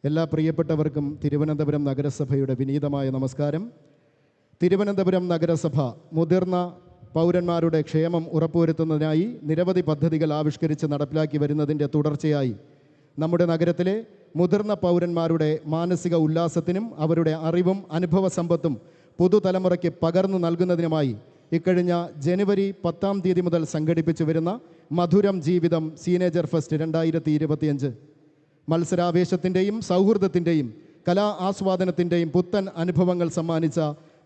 എല്ലാ പ്രിയപ്പെട്ടവർക്കും തിരുവനന്തപുരം നഗരസഭയുടെ വിനീതമായ നമസ്കാരം. തിരുവനന്തപുരം നഗരസഭ മുതിർന്ന പൗരന്മാരുടെ ക്ഷേമം ഉറപ്പുവരുത്തുന്നതിനായി നിരവധി പദ്ധതികൾ ആവിഷ്കരിച്ച് നടപ്പിലാക്കി വരുന്നതിൻ്റെ തുടർച്ചയായി നമ്മുടെ നഗരത്തിലെ മുതിർന്ന പൗരന്മാരുടെ മാനസിക ഉല്ലാസത്തിനും അവരുടെ അറിവും അനുഭവ സമ്പത്തും പുതുതലമുറയ്ക്ക് പകർന്നു നൽകുന്നതിനുമായി ഇക്കഴിഞ്ഞ ജനുവരി 10-ാം തീയതി മുതൽ സംഘടിപ്പിച്ചു വരുന്ന മധുരം ജീവിതം സീനേജർ ഫെസ്റ്റ് 2025 മത്സരാവേശത്തിൻ്റെയും സൗഹൃദത്തിൻ്റെയും കലാ ആസ്വാദനത്തിൻ്റെയും പുത്തൻ അനുഭവങ്ങൾ സമ്മാനിച്ച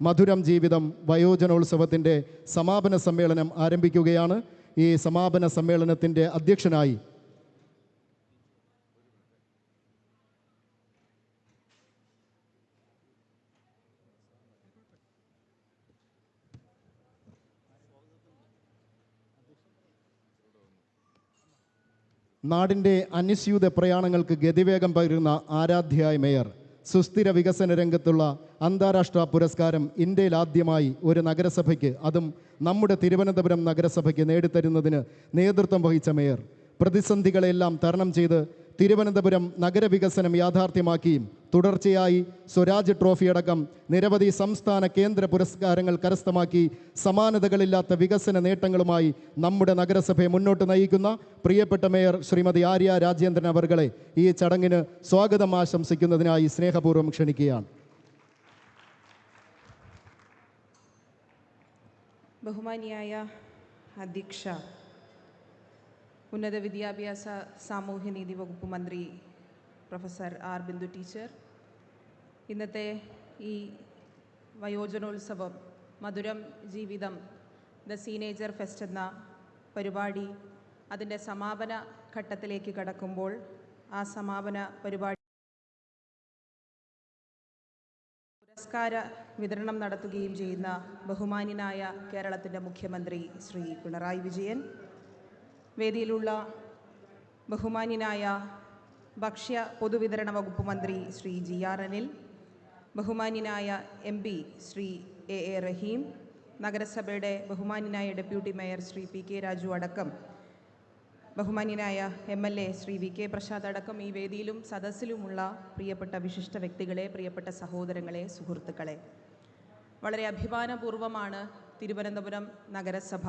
മധുരം ജീവിതം വയോജനോത്സവത്തിൻ്റെ സമാപന സമ്മേളനം ആരംഭിക്കുകയാണ്. ഈ സമാപന സമ്മേളനത്തിൻ്റെ അധ്യക്ഷനായി നാടിൻ്റെ അനുസ്യൂത പ്രയാണങ്ങൾക്ക് ഗതിവേഗം പകരുന്ന ആരാധ്യയായ മേയർ, സുസ്ഥിര വികസന രംഗത്തുള്ള അന്താരാഷ്ട്ര പുരസ്കാരം ഇന്ത്യയിൽ ആദ്യമായി ഒരു നഗരസഭയ്ക്ക്, അതും നമ്മുടെ തിരുവനന്തപുരം നഗരസഭയ്ക്ക് നേടിത്തരുന്നതിന് നേതൃത്വം വഹിച്ച മേയർ, പ്രതിസന്ധികളെല്ലാം തരണം ചെയ്ത് തിരുവനന്തപുരം നഗരവികസനം യാഥാർത്ഥ്യമാക്കിയും തുടർച്ചയായി സ്വരാജ് ട്രോഫി അടക്കം നിരവധി സംസ്ഥാന കേന്ദ്ര പുരസ്കാരങ്ങൾ കരസ്ഥമാക്കി സമാനതകളില്ലാത്ത വികസന നേട്ടങ്ങളുമായി നമ്മുടെ നഗരസഭയെ മുന്നോട്ട് നയിക്കുന്ന പ്രിയപ്പെട്ട മേയർ ശ്രീമതി ആര്യ രാജേന്ദ്രൻ അവർകളെ ഈ ചടങ്ങിന് സ്വാഗതം ആശംസിക്കുന്നതിനായി സ്നേഹപൂർവ്വം ക്ഷണിക്കുകയാണ്. ബഹുമാനിയായ അധ്യക്ഷ, ഉന്നത വിദ്യാഭ്യാസ സാമൂഹ്യനീതി വകുപ്പ് മന്ത്രി പ്രൊഫസർ ആർ ബിന്ദു ടീച്ചർ, ഇന്നത്തെ ഈ വയോജനോത്സവം മധുരം ജീവിതം ദ സീനേജർ ഫെസ്റ്റ് എന്ന പരിപാടി അതിൻ്റെ സമാപന ഘട്ടത്തിലേക്ക് കടക്കുമ്പോൾ ആ സമാപന പരിപാടി പുരസ്കാര വിതരണം നടത്തുകയും ചെയ്യുന്ന ബഹുമാന്യനായ കേരളത്തിൻ്റെ മുഖ്യമന്ത്രി ശ്രീ പിണറായി വിജയൻ, വേദിയിലുള്ള ബഹുമാന്യനായ ഭക്ഷ്യ പൊതുവിതരണ വകുപ്പ് മന്ത്രി ശ്രീ GR അനിൽ, ബഹുമാന്യനായ MP ശ്രീ AA റഹീം, നഗരസഭയുടെ ബഹുമാന്യനായ deputy mayor Shri PK Raju അടക്കം ബഹുമാന്യനായ MLA ശ്രീ VK പ്രസാദ് അടക്കം ഈ വേദിയിലും സദസ്സിലുമുള്ള പ്രിയപ്പെട്ട വിശിഷ്ട വ്യക്തികളെ, പ്രിയപ്പെട്ട സഹോദരങ്ങളെ, സുഹൃത്തുക്കളെ, വളരെ അഭിമാനപൂർവമാണ് തിരുവനന്തപുരം നഗരസഭ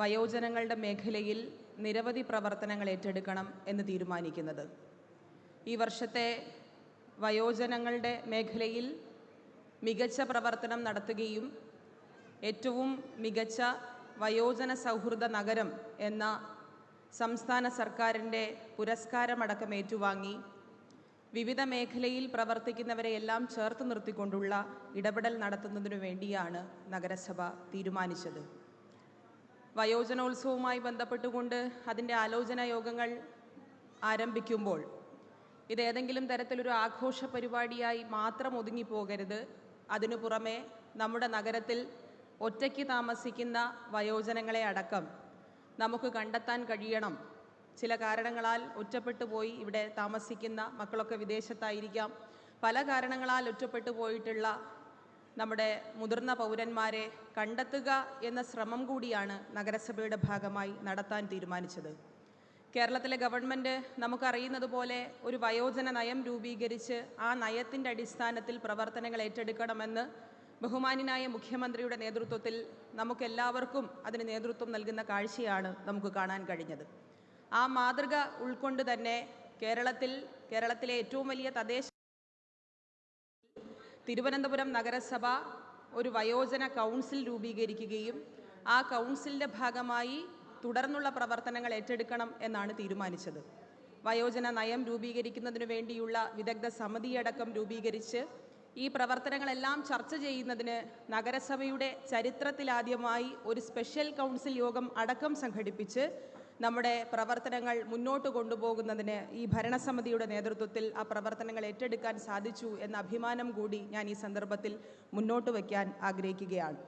വയോജനങ്ങളുടെ മേഖലയിൽ നിരവധി പ്രവർത്തനങ്ങൾ ഏറ്റെടുക്കണം എന്ന് തീരുമാനിക്കുന്നത്. ഈ വർഷത്തെ വയോജനങ്ങളുടെ മേഖലയിൽ മികച്ച പ്രവർത്തനം നടത്തുകയും ഏറ്റവും മികച്ച വയോജന സൗഹൃദ നഗരം എന്ന സംസ്ഥാന സർക്കാരിൻ്റെ പുരസ്കാരമടക്കം ഏറ്റുവാങ്ങി വിവിധ മേഖലയിൽ പ്രവർത്തിക്കുന്നവരെയെല്ലാം ചേർത്ത് നിർത്തിക്കൊണ്ടുള്ള ഇടപെടൽ നടത്തുന്നതിനു വേണ്ടിയാണ് നഗരസഭ തീരുമാനിച്ചത്. വയോജനോത്സവവുമായി ബന്ധപ്പെട്ടുകൊണ്ട് അതിൻ്റെ ആലോചനാ യോഗങ്ങൾ ആരംഭിക്കുമ്പോൾ ഇതേതെങ്കിലും തരത്തിലൊരു ആഘോഷ പരിപാടിയായി മാത്രം ഒതുങ്ങിപ്പോകരുത്. അതിനു പുറമെ നമ്മുടെ നഗരത്തിൽ ഒറ്റയ്ക്ക് താമസിക്കുന്ന വയോജനങ്ങളെ അടക്കം നമുക്ക് കണ്ടെത്താൻ കഴിയണം. ചില കാരണങ്ങളാൽ ഒറ്റപ്പെട്ടു പോയി ഇവിടെ താമസിക്കുന്ന മക്കളൊക്കെ വിദേശത്തായിരിക്കാം. പല കാരണങ്ങളാൽ ഒറ്റപ്പെട്ടു പോയിട്ടുള്ള നമ്മുടെ മുതിർന്ന പൗരന്മാരെ കണ്ടെത്തുക എന്ന ശ്രമം കൂടിയാണ് നഗരസഭയുടെ ഭാഗമായി നടത്താൻ തീരുമാനിച്ചത്. കേരളത്തിലെ ഗവൺമെൻറ് നമുക്കറിയുന്നത് പോലെ ഒരു വയോജന നയം രൂപീകരിച്ച് ആ നയത്തിൻ്റെ അടിസ്ഥാനത്തിൽ പ്രവർത്തനങ്ങൾ ഏറ്റെടുക്കണമെന്ന് ബഹുമാന്യനായ മുഖ്യമന്ത്രിയുടെ നേതൃത്വത്തിൽ നമുക്കെല്ലാവർക്കും അതിന് നേതൃത്വം നൽകുന്ന കാഴ്ചയാണ് നമുക്ക് കാണാൻ കഴിഞ്ഞത്. ആ മാതൃക ഉൾക്കൊണ്ട് തന്നെ കേരളത്തിലെ ഏറ്റവും വലിയ തദ്ദേശ തിരുവനന്തപുരം നഗരസഭ ഒരു വയോജന കൗൺസിൽ രൂപീകരിക്കുകയും ആ കൗൺസിലിൻ്റെ ഭാഗമായി തുടർന്നുള്ള പ്രവർത്തനങ്ങൾ ഏറ്റെടുക്കണം എന്നാണ് തീരുമാനിച്ചത്. വയോജന നയം രൂപീകരിക്കുന്നതിനു വേണ്ടിയുള്ള വിദഗ്ധ സമിതിയടക്കം രൂപീകരിച്ച് ഈ പ്രവർത്തനങ്ങളെല്ലാം ചർച്ച ചെയ്യുന്നതിന് നഗരസഭയുടെ ചരിത്രത്തിലാദ്യമായി ഒരു സ്പെഷ്യൽ കൗൺസിൽ യോഗം അടക്കം സംഘടിപ്പിച്ച് നമ്മുടെ പ്രവർത്തനങ്ങൾ മുന്നോട്ട് കൊണ്ടുപോകുന്നതിന് ഈ ഭരണസമിതിയുടെ നേതൃത്വത്തിൽ ആ പ്രവർത്തനങ്ങൾ ഏറ്റെടുക്കാൻ സാധിച്ചു എന്ന അഭിമാനം കൂടി ഞാൻ ഈ സന്ദർഭത്തിൽ മുന്നോട്ട് വയ്ക്കാൻ ആഗ്രഹിക്കുകയാണ്.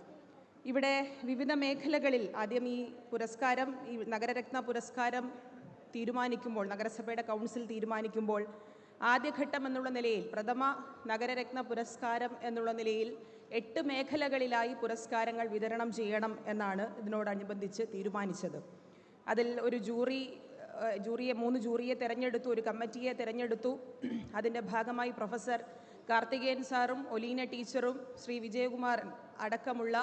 ഇവിടെ വിവിധ മേഖലകളിൽ ആദ്യം ഈ പുരസ്കാരം, ഈ നഗരരത്ന പുരസ്കാരം തീരുമാനിക്കുമ്പോൾ, നഗരസഭയുടെ കൗൺസിൽ തീരുമാനിക്കുമ്പോൾ ആദ്യഘട്ടം എന്നുള്ള നിലയിൽ പ്രഥമ നഗരരത്ന പുരസ്കാരം എന്നുള്ള നിലയിൽ 8 മേഖലകളിലായി പുരസ്കാരങ്ങൾ വിതരണം ചെയ്യണം എന്നാണ് ഇതിനോടനുബന്ധിച്ച് തീരുമാനിച്ചത്. അതിൽ ഒരു ജൂറി മൂന്ന് ജൂറിയെ തിരഞ്ഞെടുത്തു, ഒരു കമ്മിറ്റിയെ തിരഞ്ഞെടുത്തു. അതിൻ്റെ ഭാഗമായി പ്രൊഫസർ കാർത്തികേയൻ സാറും ഒലീന ടീച്ചറും ശ്രീ വിജയകുമാരൻ അടക്കമുള്ള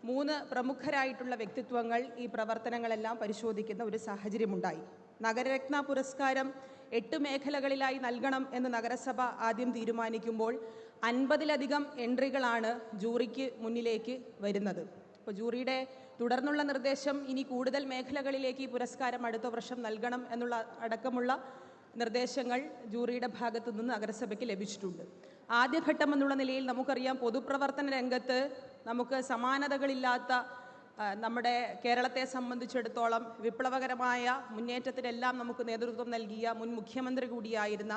3 പ്രമുഖരായിട്ടുള്ള വ്യക്തിത്വങ്ങൾ ഈ പ്രവർത്തനങ്ങളെല്ലാം പരിശോധിക്കുന്ന ഒരു സാഹചര്യമുണ്ടായി. നഗരരത്ന പുരസ്കാരം 8 മേഖലകളിലായി നൽകണം എന്ന് നഗരസഭ ആദ്യം തീരുമാനിക്കുമ്പോൾ 50-ലധികം എൻട്രികളാണ് ജൂറിക്ക് മുന്നിലേക്ക് വരുന്നത്. അപ്പോൾ ജൂറിയുടെ തുടർന്നുള്ള നിർദ്ദേശം ഇനി കൂടുതൽ മേഖലകളിലേക്ക് ഈ പുരസ്കാരം അടുത്ത വർഷം നൽകണം എന്നുള്ള അടക്കമുള്ള നിർദ്ദേശങ്ങൾ ജൂറിയുടെ ഭാഗത്തു നിന്ന് നഗരസഭയ്ക്ക് ലഭിച്ചിട്ടുണ്ട്. ആദ്യഘട്ടം എന്നുള്ള നിലയിൽ നമുക്കറിയാം, പൊതുപ്രവർത്തന രംഗത്ത് നമുക്ക് സമാനതകളില്ലാത്ത നമ്മുടെ കേരളത്തെ സംബന്ധിച്ചിടത്തോളം വിപ്ലവകരമായ മുന്നേറ്റത്തിനെല്ലാം നമുക്ക് നേതൃത്വം നൽകിയ മുൻ മുഖ്യമന്ത്രി കൂടിയായിരുന്ന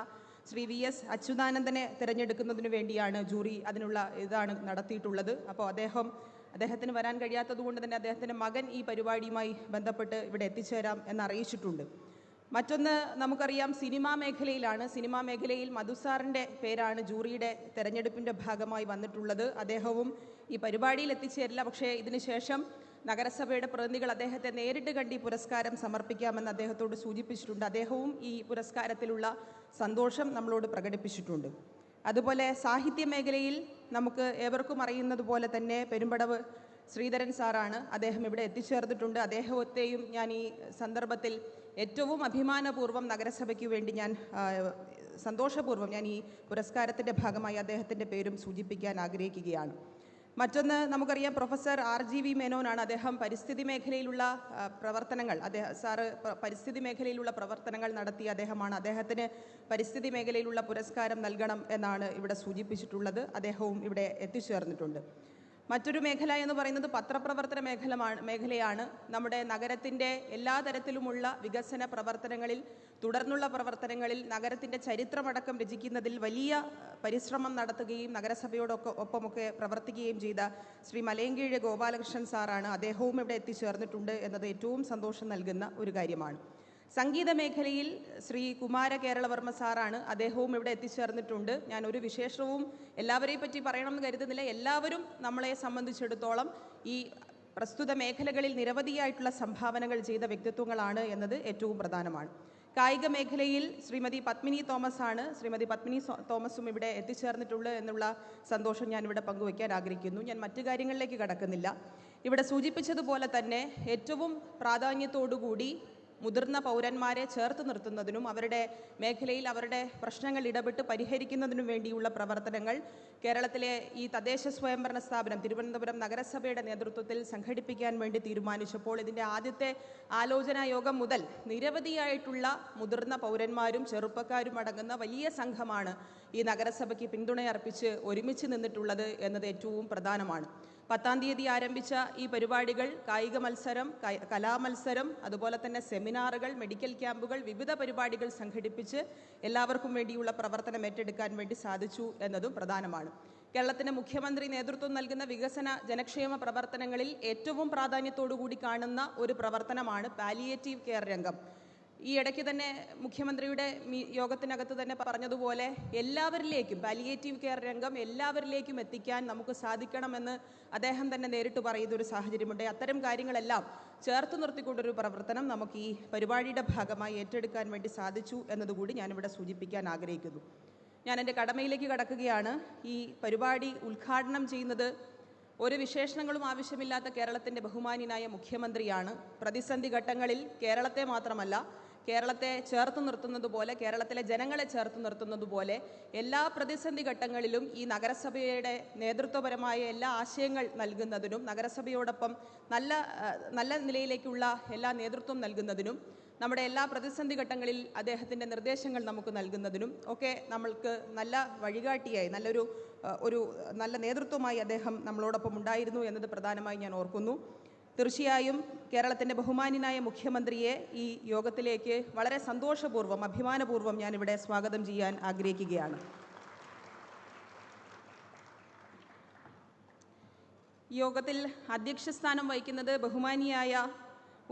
ശ്രീ VS അച്യുതാനന്ദനെ തിരഞ്ഞെടുക്കുന്നതിന് വേണ്ടിയാണ് ജൂറി അതിനുള്ള ഇതാണ് നടത്തിയിട്ടുള്ളത്. അപ്പോൾ അദ്ദേഹത്തിന് വരാൻ കഴിയാത്തതുകൊണ്ട് തന്നെ അദ്ദേഹത്തിൻ്റെ മകൻ ഈ പരിപാടിയുമായി ബന്ധപ്പെട്ട് ഇവിടെ എത്തിച്ചേരാം എന്നറിയിച്ചിട്ടുണ്ട്. മറ്റൊന്ന് നമുക്കറിയാം, സിനിമാ മേഖലയിലാണ്. സിനിമാ മേഖലയിൽ മധുസാറിൻ്റെ പേരാണ് ജൂറിയുടെ തെരഞ്ഞെടുപ്പിൻ്റെ ഭാഗമായി വന്നിട്ടുള്ളത്. അദ്ദേഹവും ഈ പരിപാടിയിൽ എത്തിച്ചേരില്ല. പക്ഷേ ഇതിനുശേഷം നഗരസഭയുടെ പ്രതിനിധികൾ അദ്ദേഹത്തെ നേരിട്ട് കണ്ട് ഈ പുരസ്കാരം സമർപ്പിക്കാമെന്ന് അദ്ദേഹത്തോട് സൂചിപ്പിച്ചിട്ടുണ്ട്. അദ്ദേഹവും ഈ പുരസ്കാരത്തിലുള്ള സന്തോഷം നമ്മളോട് പ്രകടിപ്പിച്ചിട്ടുണ്ട്. അതുപോലെ സാഹിത്യ മേഖലയിൽ നമുക്ക് ഏവർക്കും അറിയുന്നത് പോലെ തന്നെ പെരുമ്പടവ് ശ്രീധരൻ സാറാണ്. അദ്ദേഹം ഇവിടെ എത്തിച്ചേർന്നിട്ടുണ്ട്. അദ്ദേഹത്തെയും ഞാൻ ഈ സന്ദർഭത്തിൽ ഏറ്റവും അഭിമാനപൂർവ്വം നഗരസഭയ്ക്ക് വേണ്ടി സന്തോഷപൂർവ്വം ഞാൻ ഈ പുരസ്കാരത്തിൻ്റെ ഭാഗമായി അദ്ദേഹത്തിൻ്റെ പേരും സൂചിപ്പിക്കാൻ ആഗ്രഹിക്കുകയാണ്. മറ്റൊന്ന് നമുക്കറിയാം, പ്രൊഫസർ RGV മേനോനാണ്. അദ്ദേഹം പരിസ്ഥിതി മേഖലയിലുള്ള പ്രവർത്തനങ്ങൾ പരിസ്ഥിതി മേഖലയിലുള്ള പ്രവർത്തനങ്ങൾ നടത്തിയ അദ്ദേഹമാണ്. അദ്ദേഹത്തിന് പരിസ്ഥിതി മേഖലയിലുള്ള പുരസ്കാരം നൽകണം എന്നാണ് ഇവിടെ സൂചിപ്പിച്ചിട്ടുള്ളത്. അദ്ദേഹവും ഇവിടെ എത്തിച്ചേർന്നിട്ടുണ്ട്. മറ്റൊരു മേഖല എന്ന് പറയുന്നത് പത്രപ്രവർത്തന മേഖലയാണ്. നമ്മുടെ നഗരത്തിൻ്റെ എല്ലാ തരത്തിലുമുള്ള വികസന പ്രവർത്തനങ്ങളിൽ, തുടർന്നുള്ള പ്രവർത്തനങ്ങളിൽ നഗരത്തിൻ്റെ ചരിത്രമടക്കം രചിക്കുന്നതിൽ വലിയ പരിശ്രമം നടത്തുകയും നഗരസഭയോടൊപ്പമൊക്കെ പ്രവർത്തിക്കുകയും ചെയ്ത ശ്രീ മലയങ്കീഴ് ഗോപാലകൃഷ്ണൻ സാറാണ്. അദ്ദേഹവും ഇവിടെ എത്തിച്ചേർന്നിട്ടുണ്ട് എന്നത് ഏറ്റവും സന്തോഷം നൽകുന്ന ഒരു കാര്യമാണ്. സംഗീത മേഖലയിൽ ശ്രീ കുമാര കേരളവർമ്മ സാറാണ്. അദ്ദേഹവും ഇവിടെ എത്തിച്ചേർന്നിട്ടുണ്ട്. ഞാൻ ഒരു വിശേഷവും എല്ലാവരെയും പറ്റി പറയണമെന്ന് കരുതുന്നില്ല. എല്ലാവരും നമ്മളെ സംബന്ധിച്ചിടത്തോളം ഈ പ്രസ്തുത മേഖലകളിൽ നിരവധിയായിട്ടുള്ള സംഭാവനകൾ ചെയ്ത വ്യക്തിത്വങ്ങളാണ് എന്നത് ഏറ്റവും പ്രധാനമാണ്. കായിക മേഖലയിൽ ശ്രീമതി പത്മിനി തോമസ് ആണ്. ശ്രീമതി പത്മിനി തോമസും ഇവിടെ എത്തിച്ചേർന്നിട്ടുള്ളത് എന്നുള്ള സന്തോഷം ഞാനിവിടെ പങ്കുവയ്ക്കാൻ ആഗ്രഹിക്കുന്നു. ഞാൻ മറ്റു കാര്യങ്ങളിലേക്ക് കടക്കുന്നില്ല. ഇവിടെ സൂചിപ്പിച്ചതുപോലെ തന്നെ ഏറ്റവും പ്രാധാന്യത്തോടുകൂടി മുതിർന്ന പൗരന്മാരെ ചേർത്ത് നിർത്തുന്നതിനും അവരുടെ മേഖലയിൽ അവരുടെ പ്രശ്നങ്ങൾ ഇടപെട്ട് പരിഹരിക്കുന്നതിനും വേണ്ടിയുള്ള പ്രവർത്തനങ്ങൾ കേരളത്തിലെ ഈ തദ്ദേശ സ്വയംഭരണ സ്ഥാപനം തിരുവനന്തപുരം നഗരസഭയുടെ നേതൃത്വത്തിൽ സംഘടിപ്പിക്കാൻ വേണ്ടി തീരുമാനിച്ചപ്പോൾ ഇതിൻ്റെ ആദ്യത്തെ ആലോചനാ യോഗം മുതൽ നിരവധിയായിട്ടുള്ള മുതിർന്ന പൗരന്മാരും ചെറുപ്പക്കാരും അടങ്ങുന്ന വലിയ സംഘമാണ് ഈ നഗരസഭയ്ക്ക് പിന്തുണയർപ്പിച്ച് ഒരുമിച്ച് നിന്നിട്ടുള്ളത് എന്നത് ഏറ്റവും പ്രധാനമാണ്. 10-ാം തീയതി ആരംഭിച്ച ഈ പരിപാടികൾ കായിക മത്സരം, കലാമത്സരം, അതുപോലെ തന്നെ സെമിനാറുകൾ, മെഡിക്കൽ ക്യാമ്പുകൾ, വിവിധ പരിപാടികൾ സംഘടിപ്പിച്ച് എല്ലാവർക്കും വേണ്ടിയുള്ള പ്രവർത്തനം ഏറ്റെടുക്കാൻ വേണ്ടി സാധിച്ചു എന്നതും പ്രധാനമാണ്. കേരളത്തിൻ്റെ മുഖ്യമന്ത്രി നേതൃത്വം നൽകുന്ന വികസന ജനക്ഷേമ പ്രവർത്തനങ്ങളിൽ ഏറ്റവും പ്രാധാന്യത്തോടുകൂടി കാണുന്ന ഒരു പ്രവർത്തനമാണ് പാലിയേറ്റീവ് കെയർ രംഗം. ഈ ഇടയ്ക്ക് തന്നെ മുഖ്യമന്ത്രിയുടെ യോഗത്തിനകത്ത് തന്നെ പറഞ്ഞതുപോലെ എല്ലാവരിലേക്കും പാലിയേറ്റീവ് കെയർ രംഗം എല്ലാവരിലേക്കും എത്തിക്കാൻ നമുക്ക് സാധിക്കണമെന്ന് അദ്ദേഹം തന്നെ നേരിട്ട് പറയുന്നൊരു സാഹചര്യമുണ്ട്. അത്തരം കാര്യങ്ങളെല്ലാം ചേർത്ത് നിർത്തിക്കൊണ്ടൊരു പ്രവർത്തനം നമുക്ക് ഈ പരിപാടിയുടെ ഭാഗമായി ഏറ്റെടുക്കാൻ വേണ്ടി സാധിച്ചു എന്നതുകൂടി ഞാനിവിടെ സൂചിപ്പിക്കാൻ ആഗ്രഹിക്കുന്നു. ഞാൻ എൻ്റെ കടമയിലേക്ക് കടക്കുകയാണ്. ഈ പരിപാടി ഉദ്ഘാടനം ചെയ്യുന്നത് ഒരു വിശേഷണങ്ങളും ആവശ്യമില്ലാത്ത കേരളത്തിൻ്റെ ബഹുമാന്യനായ മുഖ്യമന്ത്രിയാണ്. പ്രതിസന്ധി ഘട്ടങ്ങളിൽ കേരളത്തെ മാത്രമല്ല, കേരളത്തെ ചേർത്ത് നിർത്തുന്നത് പോലെ, കേരളത്തിലെ ജനങ്ങളെ ചേർത്ത് നിർത്തുന്നത് പോലെ എല്ലാ പ്രതിസന്ധി ഘട്ടങ്ങളിലും ഈ നഗരസഭയുടെ നേതൃത്വപരമായ എല്ലാ ആശയങ്ങൾ നൽകുന്നതിനും നഗരസഭയോടൊപ്പം നല്ല നിലയിലേക്കുള്ള എല്ലാ നേതൃത്വം നൽകുന്നതിനും നമ്മുടെ എല്ലാ പ്രതിസന്ധി ഘട്ടങ്ങളിൽ അദ്ദേഹത്തിൻ്റെ നിർദ്ദേശങ്ങൾ നമുക്ക് നൽകുന്നതിനും ഒക്കെ നമ്മൾക്ക് നല്ല വഴികാട്ടിയായി നല്ല നേതൃത്വമായി അദ്ദേഹം നമ്മളോടൊപ്പം ഉണ്ടായിരുന്നു എന്നത് പ്രധാനമായി ഞാൻ ഓർക്കുന്നു. തീർച്ചയായും കേരളത്തിൻ്റെ ബഹുമാന്യനായ മുഖ്യമന്ത്രിയെ ഈ യോഗത്തിലേക്ക് വളരെ സന്തോഷപൂർവ്വം, അഭിമാനപൂർവ്വം ഞാനിവിടെ സ്വാഗതം ചെയ്യാൻ ആഗ്രഹിക്കുകയാണ്. യോഗത്തിൽ അധ്യക്ഷസ്ഥാനം വഹിക്കുന്നത് ബഹുമാനിയായ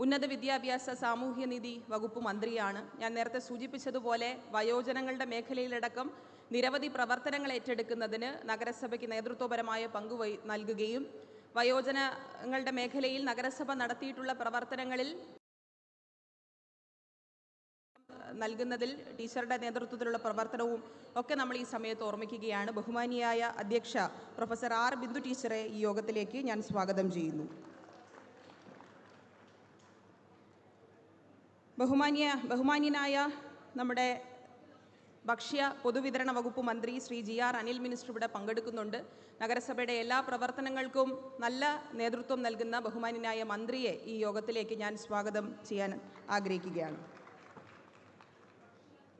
ഉന്നത വിദ്യാഭ്യാസ സാമൂഹ്യനീതി വകുപ്പ് മന്ത്രിയാണ്. ഞാൻ നേരത്തെ സൂചിപ്പിച്ചതുപോലെ വയോജനങ്ങളുടെ മേഖലയിലടക്കം നിരവധി പ്രവർത്തനങ്ങൾ ഏറ്റെടുക്കുന്നതിന് നഗരസഭയ്ക്ക് നേതൃത്വപരമായ പങ്ക് നൽകുകയും വയോജനങ്ങളുടെ മേഖലയിൽ നഗരസഭ നടത്തിയിട്ടുള്ള പ്രവർത്തനങ്ങളിൽ നൽകുന്നതിൽ ടീച്ചറുടെ നേതൃത്വത്തിലുള്ള പ്രവർത്തനവും ഒക്കെ നമ്മൾ ഈ സമയത്ത് ഓർമ്മിക്കുകയാണ്. ബഹുമാനിയായ അധ്യക്ഷ പ്രൊഫസർ ആർ ബിന്ദു ടീച്ചറെ ഈ യോഗത്തിലേക്ക് ഞാൻ സ്വാഗതം ചെയ്യുന്നു. ബഹുമാന്യനായ നമ്മുടെ ഭക്ഷ്യ പൊതുവിതരണ വകുപ്പ് മന്ത്രി ശ്രീ GR അനിൽ മിനിസ്റ്റർ ഇവിടെ പങ്കെടുക്കുന്നുണ്ട്. നഗരസഭയുടെ എല്ലാ പ്രവർത്തനങ്ങൾക്കും നല്ല നേതൃത്വം നൽകുന്ന ബഹുമാന്യനായ മന്ത്രിയെ ഈ യോഗത്തിലേക്ക് ഞാൻ സ്വാഗതം ചെയ്യാൻ ആഗ്രഹിക്കുകയാണ്.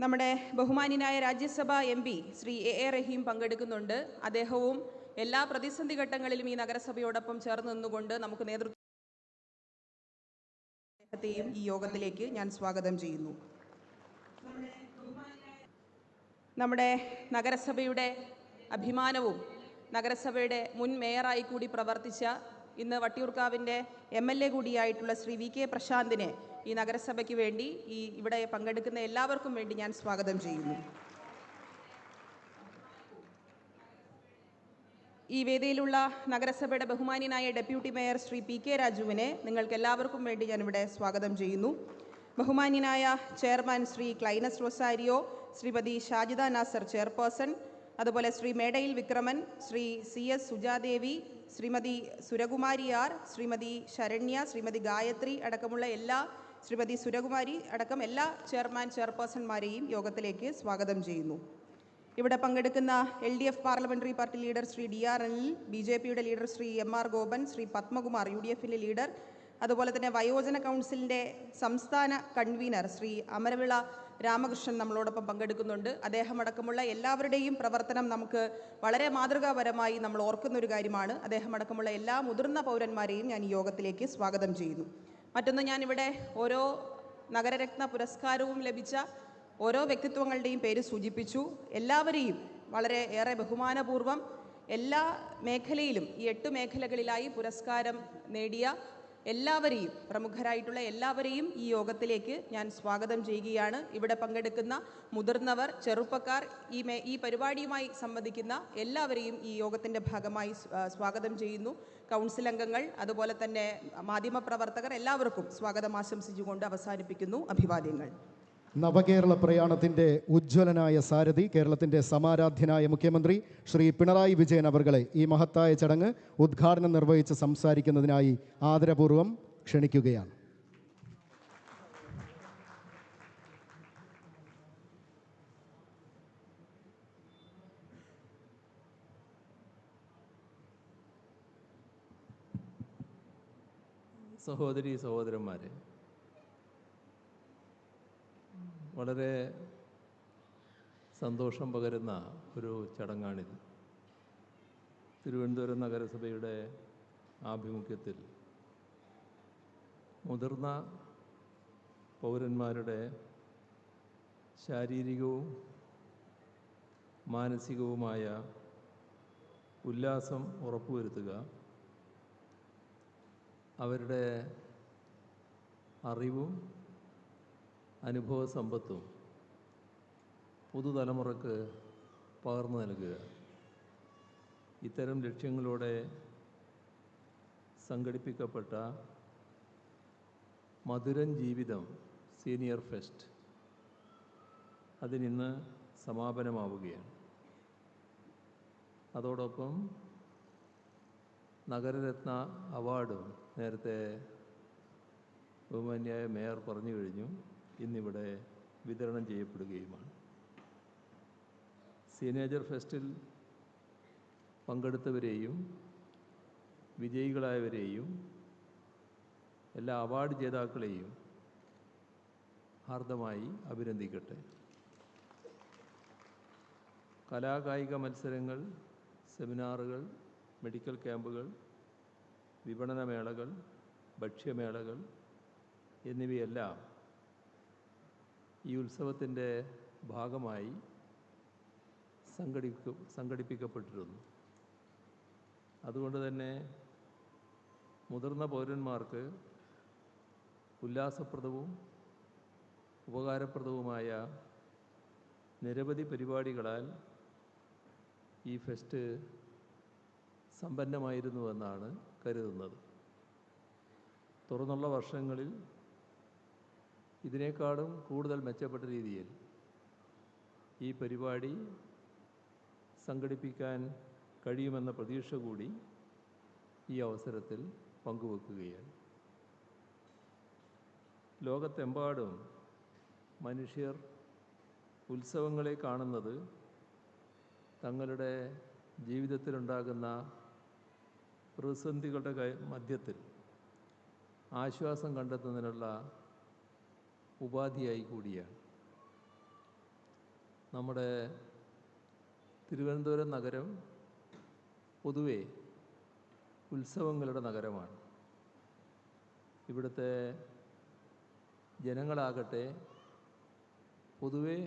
നമ്മുടെ ബഹുമാന്യനായ രാജ്യസഭാ MP ശ്രീ A റഹീം പങ്കെടുക്കുന്നുണ്ട്. അദ്ദേഹവും എല്ലാ പ്രതിസന്ധി ഘട്ടങ്ങളിലും ഈ നഗരസഭയോടൊപ്പം ചേർന്ന് നിന്നുകൊണ്ട് നമുക്ക് നേതൃത്വം അദ്ദേഹത്തെയും ഈ യോഗത്തിലേക്ക് ഞാൻ സ്വാഗതം ചെയ്യുന്നു. നമ്മുടെ നഗരസഭയുടെ അഭിമാനവും നഗരസഭയുടെ മുൻ മേയറായി കൂടി പ്രവർത്തിച്ച ഇന്ന് വട്ടിയൂർക്കാവിൻ്റെ MLA കൂടിയായിട്ടുള്ള ശ്രീ VK പ്രശാന്തിനെ ഈ നഗരസഭയ്ക്ക് വേണ്ടി ഇവിടെ പങ്കെടുക്കുന്ന എല്ലാവർക്കും വേണ്ടി ഞാൻ സ്വാഗതം ചെയ്യുന്നു. ഈ വേദിയിലുള്ള നഗരസഭയുടെ ബഹുമാന്യനായ ഡെപ്യൂട്ടി മേയർ ശ്രീ PK രാജുവിനെ നിങ്ങൾക്ക് എല്ലാവർക്കും വേണ്ടി ഞാനിവിടെ സ്വാഗതം ചെയ്യുന്നു. ബഹുമാന്യനായ ചെയർമാൻ ശ്രീ ക്ലൈനസ് റൊസാരിയോ, ശ്രീമതി ഷാജിദ നാസർ ചെയർപേഴ്സൺ, അതുപോലെ ശ്രീ മേടയിൽ വിക്രമൻ, ശ്രീ CS സുജാദേവി, ശ്രീമതി സുരകുമാരി R, ശ്രീമതി ശരണ്യ, ശ്രീമതി ഗായത്രി അടക്കമുള്ള ശ്രീമതി സുരകുമാരി അടക്കം എല്ലാ ചെയർപേഴ്സൺമാരെയും യോഗത്തിലേക്ക് സ്വാഗതം ചെയ്യുന്നു. ഇവിടെ പങ്കെടുക്കുന്ന LDF parliamentary party leader Shri DR Anil, BJPയുടെ ലീഡർ ശ്രീ MR ഗോപൻ, ശ്രീ പത്മകുമാർ UDFിൻ്റെ ലീഡർ, അതുപോലെ തന്നെ വയോജന കൗൺസിലിൻ്റെ സംസ്ഥാന കൺവീനർ ശ്രീ അമരവിള രാമകൃഷ്ണൻ നമ്മളോടൊപ്പം പങ്കെടുക്കുന്നുണ്ട്. അദ്ദേഹം അടക്കമുള്ള എല്ലാവരുടെയും പ്രവർത്തനം നമുക്ക് വളരെ മാതൃകാപരമായി നമ്മൾ ഓർക്കുന്ന ഒരു കാര്യമാണ്. അദ്ദേഹം അടക്കമുള്ള എല്ലാ മുതിർന്ന പൗരന്മാരെയും ഞാൻ ഈ യോഗത്തിലേക്ക് സ്വാഗതം ചെയ്യുന്നു. മറ്റൊന്ന്, ഞാനിവിടെ ഓരോ നഗരരത്ന പുരസ്കാരവും ലഭിച്ച ഓരോ വ്യക്തിത്വങ്ങളുടെയും പേര് സൂചിപ്പിച്ചു. എല്ലാവരെയും വളരെ ഏറെ ബഹുമാനപൂർവ്വം എല്ലാ മേഖലയിലും ഈ 8 മേഖലകളിലായി പുരസ്കാരം നേടിയ എല്ലാവരെയും, പ്രമുഖരായിട്ടുള്ള എല്ലാവരെയും ഈ യോഗത്തിലേക്ക് ഞാൻ സ്വാഗതം ചെയ്യുകയാണ്. ഇവിടെ പങ്കെടുക്കുന്ന മുതിർന്നവർ, ചെറുപ്പക്കാർ, ഈ പരിപാടിയുമായി സംബന്ധിക്കുന്ന എല്ലാവരെയും ഈ യോഗത്തിൻ്റെ ഭാഗമായി സ്വാഗതം ചെയ്യുന്നു. കൗൺസിൽ അംഗങ്ങൾ, അതുപോലെ തന്നെ മാധ്യമപ്രവർത്തകർ, എല്ലാവർക്കും സ്വാഗതം ആശംസിച്ചുകൊണ്ട് അവസാനിപ്പിക്കുന്നു. അഭിവാദ്യങ്ങൾ. നവകേരള പ്രയാണത്തിൻ്റെ ഉജ്ജ്വലനായ സാരഥി, കേരളത്തിൻ്റെ സമാരാധ്യനായ മുഖ്യമന്ത്രി ശ്രീ പിണറായി വിജയൻ അവർകളെ ഈ മഹത്തായ ചടങ്ങ് ഉദ്ഘാടനം നിർവഹിച്ച് സംസാരിക്കുന്നതിനായി ആദരപൂർവ്വം ക്ഷണിക്കുകയാണ്. സഹോദരീ സഹോദരന്മാരെ, വളരെ സന്തോഷം പകരുന്ന ഒരു ചടങ്ങാണിത്. തിരുവനന്തപുരം നഗരസഭയുടെ ആഭിമുഖ്യത്തിൽ മുതിർന്ന പൗരന്മാരുടെ ശാരീരികവും മാനസികവുമായ ഉല്ലാസം ഉറപ്പുവരുത്തുക, അവരുടെ അറിവും അനുഭവ സമ്പത്തും പുതുതലമുറക്ക് പകർന്നു നൽകുക, ഇത്തരം ലക്ഷ്യങ്ങളോടെ സംഘടിപ്പിക്കപ്പെട്ട മധുരം ജീവിതം സീനിയർ ഫെസ്റ്റ് അതിനിന്ന് സമാപനമാവുകയാണ്. അതോടൊപ്പം നഗരരത്ന അവാർഡും നേരത്തെ ബഹുമാന്യായ മേയർ പറഞ്ഞു കഴിഞ്ഞു, ഇന്നിവിടെ വിതരണം ചെയ്യപ്പെടുകയുമാണ്. സീനിയർ ഫെസ്റ്റിൽ പങ്കെടുത്തവരെയും വിജയികളായവരെയും എല്ലാ അവാർഡ് ജേതാക്കളെയും ഹാർദമായി അഭിനന്ദിക്കട്ടെ. കലാകായിക മത്സരങ്ങൾ, സെമിനാറുകൾ, മെഡിക്കൽ ക്യാമ്പുകൾ, വിപണനമേളകൾ, ഭക്ഷ്യമേളകൾ എന്നിവയെല്ലാം ഈ ഉത്സവത്തിൻ്റെ ഭാഗമായി സംഘടിപ്പിക്കപ്പെട്ടിരുന്നു. അതുകൊണ്ട് തന്നെ മുതിർന്ന പൗരന്മാർക്ക് ഉല്ലാസപ്രദവും ഉപകാരപ്രദവുമായ നിരവധി പരിപാടികളാൽ ഈ ഫെസ്റ്റ് സമ്പന്നമായിരുന്നുവെന്നാണ് കരുതുന്നത്. തുറന്നുള്ള വർഷങ്ങളിൽ ഇതിനേക്കാളും കൂടുതൽ മെച്ചപ്പെട്ട രീതിയിൽ ഈ പരിപാടി സംഘടിപ്പിക്കാൻ കഴിയുമെന്ന പ്രതീക്ഷ കൂടി ഈ അവസരത്തിൽ പങ്കുവെക്കുകയാണ്. ലോകത്തെമ്പാടും മനുഷ്യർ ഉത്സവങ്ങളെ കാണുന്നത് തങ്ങളുടെ ജീവിതത്തിലുണ്ടാകുന്ന പ്രതിസന്ധികളുടെ മധ്യത്തിൽ ആശ്വാസം കണ്ടെത്തുന്നതിനുള്ള ഉപാധിയായി കൂടിയാണ്. നമ്മുടെ തിരുവനന്തപുരം നഗരം പൊതുവെ ഉത്സവങ്ങളുടെ നഗരമാണ്. ഇവിടുത്തെ ജനങ്ങളാകട്ടെ പൊതുവെ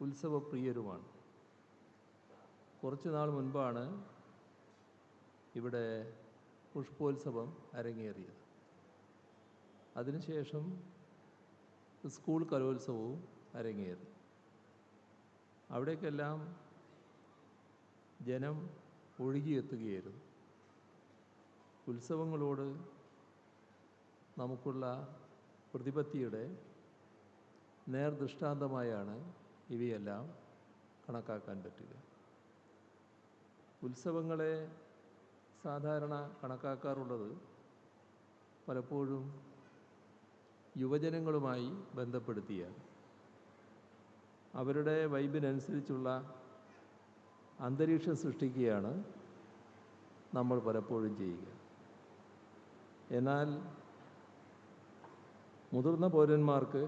ഉത്സവപ്രിയരുമാണ്. കുറച്ച് നാൾ മുൻപാണ് ഇവിടെ പുഷ്പോത്സവം അരങ്ങേറിയത്. അതിനുശേഷം സ്കൂൾ കലോത്സവവും അരങ്ങേറി. അവിടേക്കെല്ലാം ജനം ഒഴുകിയെത്തുകയായിരുന്നു. ഉത്സവങ്ങളോട് നമുക്കുള്ള പ്രതിപത്തിയുടെ നേർദൃഷ്ടാന്തമായാണ് ഇവയെല്ലാം കണക്കാക്കാൻ പറ്റുക. ഉത്സവങ്ങളെ സാധാരണ കണക്കാക്കാറുള്ളത് പലപ്പോഴും യുവജനങ്ങളുമായി ബന്ധപ്പെടുത്തിയാണ്. അവരുടെ വൈബിനനുസരിച്ചുള്ള അന്തരീക്ഷം സൃഷ്ടിക്കുകയാണ് നമ്മൾ പലപ്പോഴും ചെയ്യുക. എന്നാൽ മുതിർന്ന പൗരന്മാർക്ക്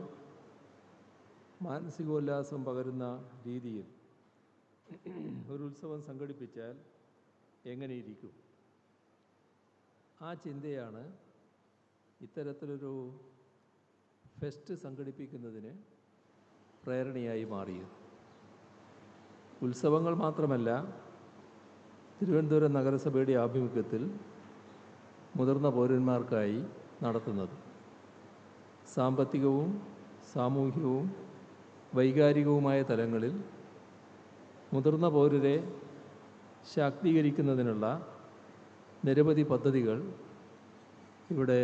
മാനസികോല്ലാസം പകരുന്ന രീതിയിൽ ഒരു ഉത്സവം സംഘടിപ്പിച്ചാൽ എങ്ങനെയിരിക്കും? ആ ചിന്തയാണ് ഇത്തരത്തിലൊരു ഫെസ്റ്റ് സംഘടിപ്പിക്കുന്നതിന് പ്രേരണയായി മാറിയത്. ഉത്സവങ്ങൾ മാത്രമല്ല, തിരുവനന്തപുരം നഗരസഭയുടെ ആഭിമുഖ്യത്തിൽ മുതിർന്ന പൗരന്മാർക്കായി നടത്തുന്നത് സാമ്പത്തികവും സാമൂഹികവും വൈകാരികവുമായ തലങ്ങളിൽ മുതിർന്ന പൗരരെ ശാക്തീകരിക്കുന്നതിനുള്ള നിരവധി പദ്ധതികൾ ഇവിടെ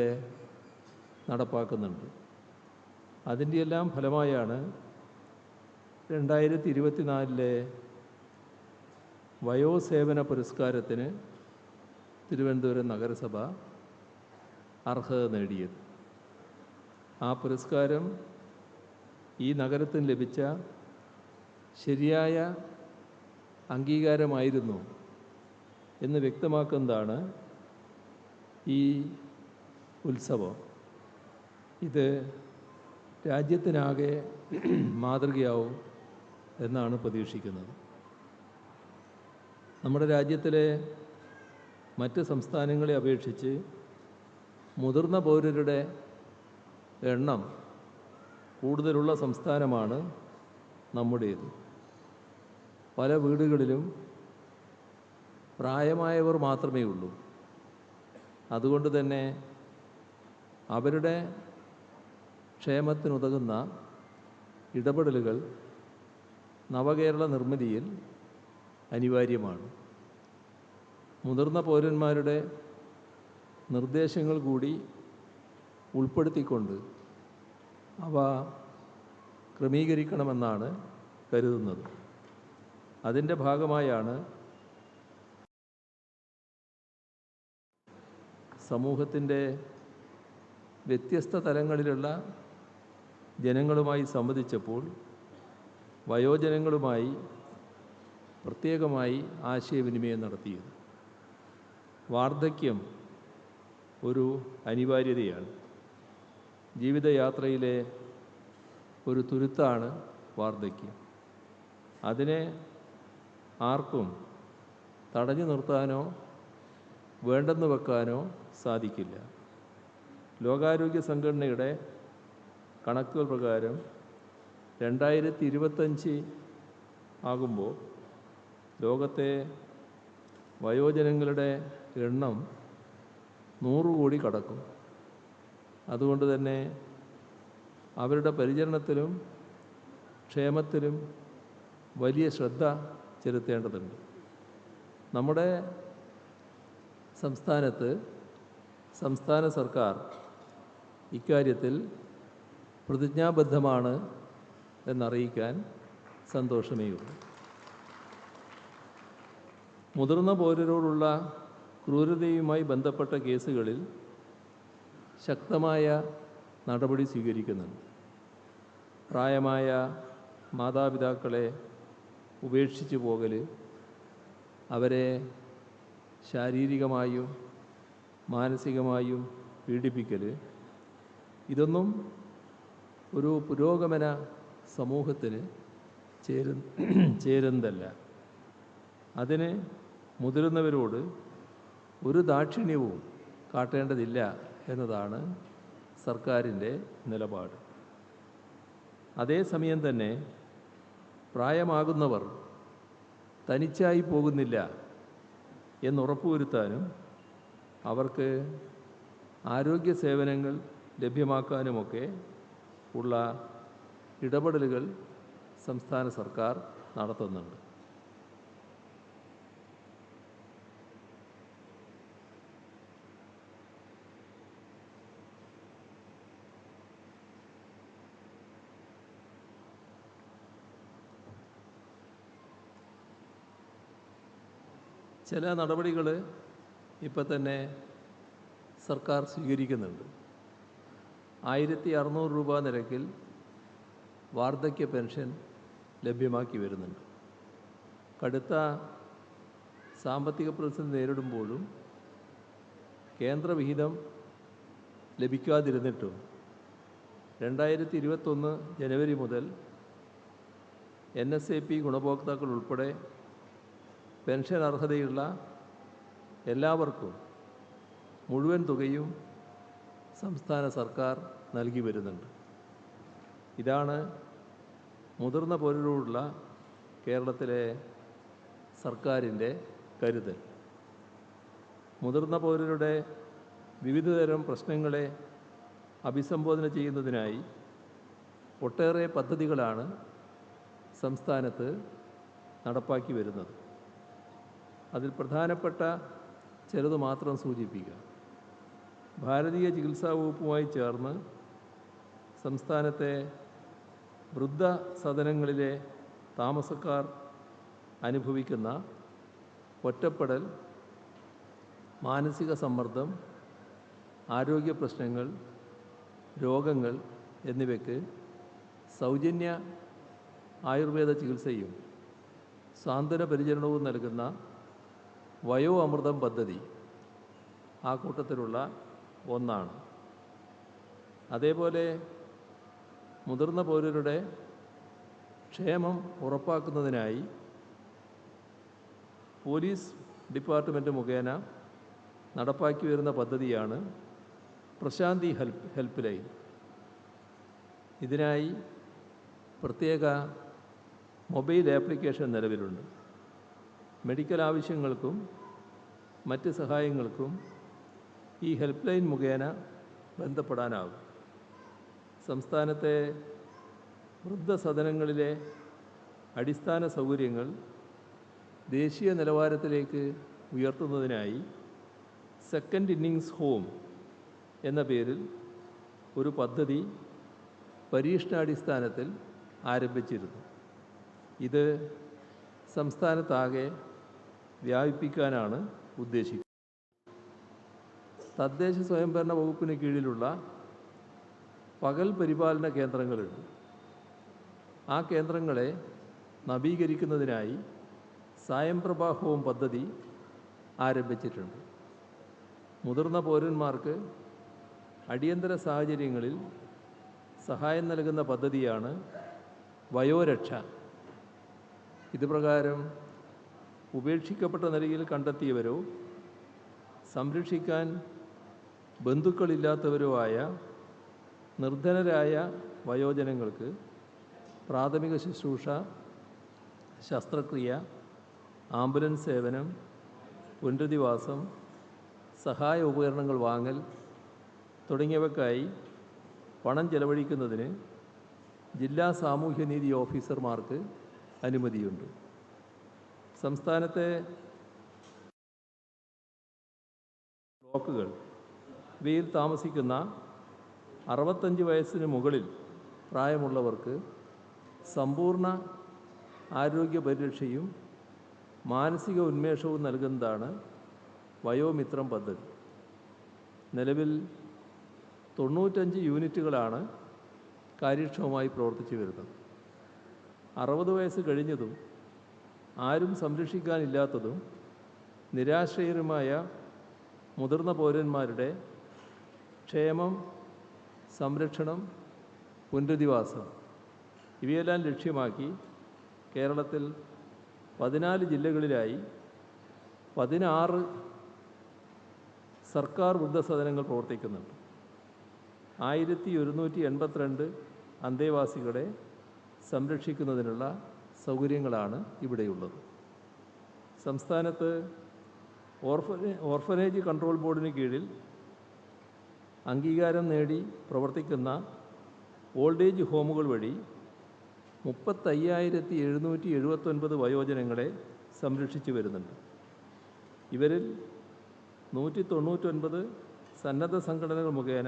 നടപ്പാക്കുന്നുണ്ട്. അതിൻ്റെയെല്ലാം ഫലമായാണ് 2024 വയോസേവന പുരസ്കാരത്തിന് തിരുവനന്തപുരം നഗരസഭ അർഹത നേടിയത്. ആ പുരസ്കാരം ഈ നഗരത്തിന് ലഭിച്ച ശരിയായ അംഗീകാരമായിരുന്നു എന്ന് വ്യക്തമാക്കുന്നതാണ് ഈ ഉത്സവം. ഇത് രാജ്യത്തിനാകെ മാതൃകയാവും എന്നാണ് പ്രതീക്ഷിക്കുന്നത്. നമ്മുടെ രാജ്യത്തിലെ മറ്റ് സംസ്ഥാനങ്ങളെ അപേക്ഷിച്ച് മുതിർന്ന പൗരരുടെ എണ്ണം കൂടുതലുള്ള സംസ്ഥാനമാണ് നമ്മുടേത്. പല വീടുകളിലും പ്രായമായവർ മാത്രമേ ഉള്ളൂ. അതുകൊണ്ട് തന്നെ അവരുടെ ക്ഷേമത്തിനുതകുന്ന ഇടപെടലുകൾ നവകേരള നിർമ്മിതിയിൽ അനിവാര്യമാണ്. മുതിർന്ന പൗരന്മാരുടെ നിർദ്ദേശങ്ങൾ കൂടി ഉൾപ്പെടുത്തിക്കൊണ്ട് അവ ക്രമീകരിക്കണമെന്നാണ് കരുതുന്നത്. അതിൻ്റെ ഭാഗമായാണ് സമൂഹത്തിൻ്റെ വ്യത്യസ്ത തലങ്ങളിലുള്ള ജനങ്ങളുമായി സംവദിച്ചപ്പോൾ വയോജനങ്ങളുമായി പ്രത്യേകമായി ആശയവിനിമയം നടത്തിയത്. വാർദ്ധക്യം ഒരു അനിവാര്യതയാണ്. ജീവിതയാത്രയിലെ ഒരു തുരുത്താണ് വാർദ്ധക്യം. അതിനെ ആർക്കും തടഞ്ഞു നിർത്താനോ വേണ്ടെന്ന് വെക്കാനോ സാധിക്കില്ല. ലോകാരോഗ്യ സംഘടനയുടെ കണക്കുകൾ പ്രകാരം 2025 ആകുമ്പോൾ ലോകത്തെ വയോജനങ്ങളുടെ എണ്ണം 100 കോടി കടക്കും. അതുകൊണ്ട് തന്നെ അവരുടെ പരിചരണത്തിലും ക്ഷേമത്തിലും വലിയ ശ്രദ്ധ ചെലുത്തേണ്ടതുണ്ട്. നമ്മുടെ സംസ്ഥാന സർക്കാർ ഇക്കാര്യത്തിൽ പ്രതിജ്ഞാബദ്ധമാണ് എന്നറിയിക്കാൻ സന്തോഷമേയുള്ളൂ. മുതിർന്ന പൗരരോടുള്ള ക്രൂരതയുമായി ബന്ധപ്പെട്ട കേസുകളിൽ ശക്തമായ നടപടി സ്വീകരിക്കുന്നുണ്ട്. പ്രായമായ മാതാപിതാക്കളെ ഉപേക്ഷിച്ചു പോകൽ, അവരെ ശാരീരികമായും മാനസികമായും പീഡിപ്പിക്കൽ, ഇതൊന്നും ഒരു പുരോഗമന സമൂഹത്തിന് ചേരുന്നതല്ല. അതിന് മുതിർന്നവരോട് ഒരു ദാക്ഷിണ്യവും കാട്ടേണ്ടതില്ല എന്നതാണ് സർക്കാരിൻ്റെ നിലപാട്. അതേസമയം തന്നെ പ്രായമാകുന്നവർ തനിച്ചായി പോകുന്നില്ല എന്നുറപ്പുവരുത്താനും അവർക്ക് ആരോഗ്യ സേവനങ്ങൾ ലഭ്യമാക്കാനുമൊക്കെ ഉള്ള ഇടപെടലുകൾ സംസ്ഥാന സർക്കാർ നടത്തുന്നുണ്ട്. ചില നടപടികൾ ഇപ്പം തന്നെ സർക്കാർ സ്വീകരിക്കുന്നുണ്ട്. 1600 രൂപ നിരക്കിൽ വാർദ്ധക്യ പെൻഷൻ ലഭ്യമാക്കി വരുന്നുണ്ട്. കടുത്ത സാമ്പത്തിക പ്രതിസന്ധി നേരിടുമ്പോഴും കേന്ദ്രവിഹിതം ലഭിക്കാതിരുന്നിട്ടും 2021 ജനുവരി മുതൽ NSAP ഗുണഭോക്താക്കൾ ഉൾപ്പെടെ പെൻഷൻ അർഹതയുള്ള എല്ലാവർക്കും മുഴുവൻ തുകയും സംസ്ഥാന സർക്കാർ നൽകി വരുന്നുണ്ട്. ഇതാണ് മുതിർന്ന പൗരരോടുള്ള കേരളത്തിലെ സർക്കാരിൻ്റെ കരുതൽ. മുതിർന്ന പൗരരുടെ വിവിധതരം പ്രശ്നങ്ങളെ അഭിസംബോധന ചെയ്യുന്നതിനായി ഒട്ടേറെ പദ്ധതികളാണ് സംസ്ഥാനത്ത് നടപ്പാക്കി വരുന്നത്. അതിൽ പ്രധാനപ്പെട്ട ചിലത് മാത്രം സൂചിപ്പിക്കാം. ഭാരതീയ ചികിത്സാ വകുപ്പുമായി ചേർന്ന് സംസ്ഥാനത്തെ വൃദ്ധസദനങ്ങളിലെ താമസക്കാർ അനുഭവിക്കുന്ന ഒറ്റപ്പെടൽ, മാനസിക സമ്മർദ്ദം, ആരോഗ്യ പ്രശ്നങ്ങൾ, രോഗങ്ങൾ എന്നിവയ്ക്ക് സൗജന്യ ആയുർവേദ ചികിത്സയും സാന്ത്വന പരിചരണവും നൽകുന്ന വയോ അമൃതം പദ്ധതി ആ കൂട്ടത്തിലുള്ള ഒന്നാണ്. അതേപോലെ മുതിർന്ന പൗരരുടെ ക്ഷേമം ഉറപ്പാക്കുന്നതിനായി പോലീസ് ഡിപ്പാർട്ട്മെൻറ്റ് മുഖേന നടപ്പാക്കി വരുന്ന പദ്ധതിയാണ് പ്രശാന്തി ഹെൽപ്പ് ലൈൻ. ഇതിനായി പ്രത്യേക മൊബൈൽ ആപ്ലിക്കേഷൻ നിലവിലുണ്ട്. മെഡിക്കൽ ആവശ്യങ്ങൾക്കും മറ്റ് സഹായങ്ങൾക്കും ഈ ഹെൽപ്പ് ലൈൻ മുഖേന ബന്ധപ്പെടാനാകും. സംസ്ഥാനത്തെ വൃദ്ധസദനങ്ങളിലെ അടിസ്ഥാന സൗകര്യങ്ങൾ ദേശീയ നിലവാരത്തിലേക്ക് ഉയർത്തുന്നതിനായി സെക്കൻഡ് ഇന്നിങ്സ് ഹോം എന്ന പേരിൽ ഒരു പദ്ധതി പരീക്ഷണാടിസ്ഥാനത്തിൽ ആരംഭിച്ചിരുന്നു. ഇത് സംസ്ഥാനത്താകെ വ്യാപിപ്പിക്കാനാണ് ഉദ്ദേശിക്കുന്നത്. തദ്ദേശ സ്വയംഭരണ വകുപ്പിന് കീഴിലുള്ള പകൽ പരിപാലന കേന്ദ്രങ്ങളുണ്ട്. ആ കേന്ദ്രങ്ങളെ നവീകരിക്കുന്നതിനായി സായംപ്രഭ ഹോം പദ്ധതി ആരംഭിച്ചിട്ടുണ്ട്. മുതിർന്ന പൗരന്മാർക്ക് അടിയന്തര സാഹചര്യങ്ങളിൽ സഹായം നൽകുന്ന പദ്ധതിയാണ് വയോരക്ഷ. ഇതുപ്രകാരം ഉപേക്ഷിക്കപ്പെട്ട നിലയിൽ കണ്ടെത്തിയവരോ സംരക്ഷിക്കാൻ ബന്ധുക്കളില്ലാത്തവരോ ആയ നിർധനരായ വയോജനങ്ങൾക്ക് പ്രാഥമിക ശുശ്രൂഷ, ശസ്ത്രക്രിയ, ആംബുലൻസ് സേവനം, പുനരധിവാസം, സഹായ ഉപകരണങ്ങൾ വാങ്ങൽ തുടങ്ങിയവയ്ക്കായി പണം ചെലവഴിക്കുന്നതിന് ജില്ലാ സാമൂഹ്യനീതി ഓഫീസർമാർക്ക് അനുമതിയുണ്ട്. സംസ്ഥാനത്തെ ബ്ലോക്കുകൾ ഇവയിൽ താമസിക്കുന്ന 65 വയസ്സിന് മുകളിൽ പ്രായമുള്ളവർക്ക് സമ്പൂർണ്ണ ആരോഗ്യ പരിരക്ഷയും മാനസിക ഉന്മേഷവും നൽകുന്നതാണ് വയോമിത്രം പദ്ധതി. നിലവിൽ 95 യൂണിറ്റുകളാണ് കാര്യക്ഷമമായി പ്രവർത്തിച്ചു വരുന്നത്. 60 വയസ്സ് കഴിഞ്ഞതും ആരും സംരക്ഷിക്കാനില്ലാത്തതും നിരാശ്രയരുമായ മുതിർന്ന പൗരന്മാരുടെ ക്ഷേമം, സംരക്ഷണം, പുനരധിവാസം ഇവയെല്ലാം ലക്ഷ്യമാക്കി കേരളത്തിൽ 14 ജില്ലകളിലായി 16 സർക്കാർ വൃദ്ധസദനങ്ങൾ പ്രവർത്തിക്കുന്നുണ്ട്. 1182 അന്തേവാസികളെ സംരക്ഷിക്കുന്നതിനുള്ള സൗകര്യങ്ങളാണ് ഇവിടെയുള്ളത്. സംസ്ഥാനത്ത് ഓർഫനേജ് കൺട്രോൾ ബോർഡിന് കീഴിൽ അംഗീകാരം നേടി പ്രവർത്തിക്കുന്ന ഓൾഡ് ഏജ് ഹോമുകൾ വഴി 35,779 വയോജനങ്ങളെ സംരക്ഷിച്ചു വരുന്നുണ്ട്. ഇവരിൽ 199 സന്നദ്ധ സംഘടനകൾ മുഖേന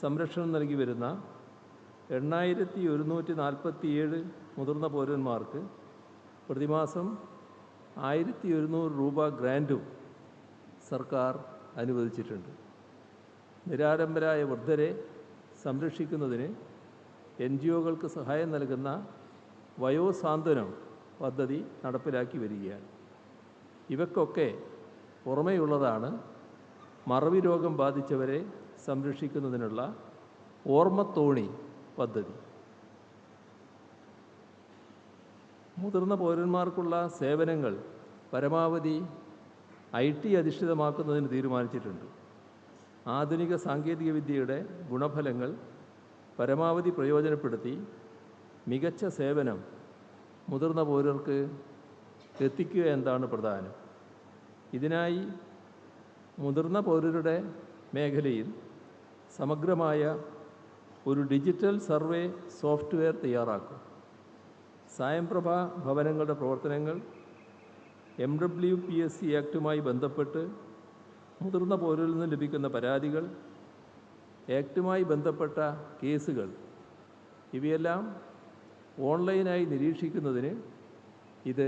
സംരക്ഷണം നൽകി വരുന്ന 8,147 മുതിർന്ന പൗരന്മാർക്ക് പ്രതിമാസം 1,100 രൂപ ഗ്രാൻറ്റും സർക്കാർ അനുവദിച്ചിട്ടുണ്ട്. നിരാലംബരായ വൃദ്ധരെ സംരക്ഷിക്കുന്നതിന് NGOകൾക്ക് സഹായം നൽകുന്ന വയോസാന്ത്വനം പദ്ധതി നടപ്പിലാക്കി വരികയാണ്. ഇവയ്ക്കൊക്കെ പുറമെയുള്ളതാണ് മറവി രോഗം ബാധിച്ചവരെ സംരക്ഷിക്കുന്നതിനുള്ള ഓർമ്മത്തോണി പദ്ധതി. മുതിർന്ന പൗരന്മാർക്കുള്ള സേവനങ്ങൾ പരമാവധി IT അധിഷ്ഠിതമാക്കുന്നതിന് തീരുമാനിച്ചിട്ടുണ്ട്. ആധുനിക സാങ്കേതികവിദ്യയുടെ ഗുണഫലങ്ങൾ പരമാവധി പ്രയോജനപ്പെടുത്തി മികച്ച സേവനം മുതിർന്ന പൗരർക്ക് എത്തിക്കുക എന്നതാണ് പ്രധാനം. ഇതിനായി മുതിർന്ന പൗരരുടെ മേഖലയിൽ സമഗ്രമായ ഒരു ഡിജിറ്റൽ സർവേ സോഫ്റ്റ്വെയർ തയ്യാറാക്കും. സായംപ്രഭ ഭവനങ്ങളുടെ പ്രവർത്തനങ്ങൾ MWPSC ആക്ടുമായി ബന്ധപ്പെട്ട് മുതിർന്ന പൗരരിൽ നിന്ന് ലഭിക്കുന്ന പരാതികൾ, ആക്ടുമായി ബന്ധപ്പെട്ട കേസുകൾ ഇവയെല്ലാം ഓൺലൈനായി നിരീക്ഷിക്കുന്നതിന് ഇത്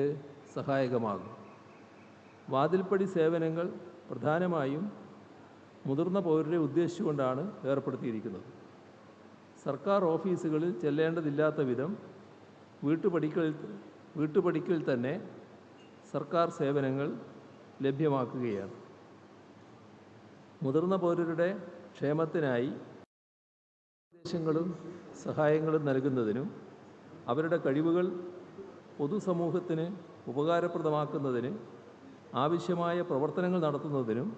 സഹായകമാകും. വാതിൽപ്പടി സേവനങ്ങൾ പ്രധാനമായും മുതിർന്ന പൗരരെ ഉദ്ദേശിച്ചുകൊണ്ടാണ് ഏർപ്പെടുത്തിയിരിക്കുന്നത്. സർക്കാർ ഓഫീസുകളിൽ ചെല്ലേണ്ടതില്ലാത്ത വിധം വീട്ടുപടിക്കൽ തന്നെ സർക്കാർ സേവനങ്ങൾ ലഭ്യമാക്കുകയാണ്. മുതിർന്ന പൗരരുടെ ക്ഷേമത്തിനായി നിർദ്ദേശങ്ങളും സഹായങ്ങളും നൽകുന്നതിനും അവരുടെ കഴിവുകൾ പൊതുസമൂഹത്തിന് ഉപകാരപ്രദമാക്കുന്നതിന് ആവശ്യമായ പ്രവർത്തനങ്ങൾ നടത്തുന്നതിനും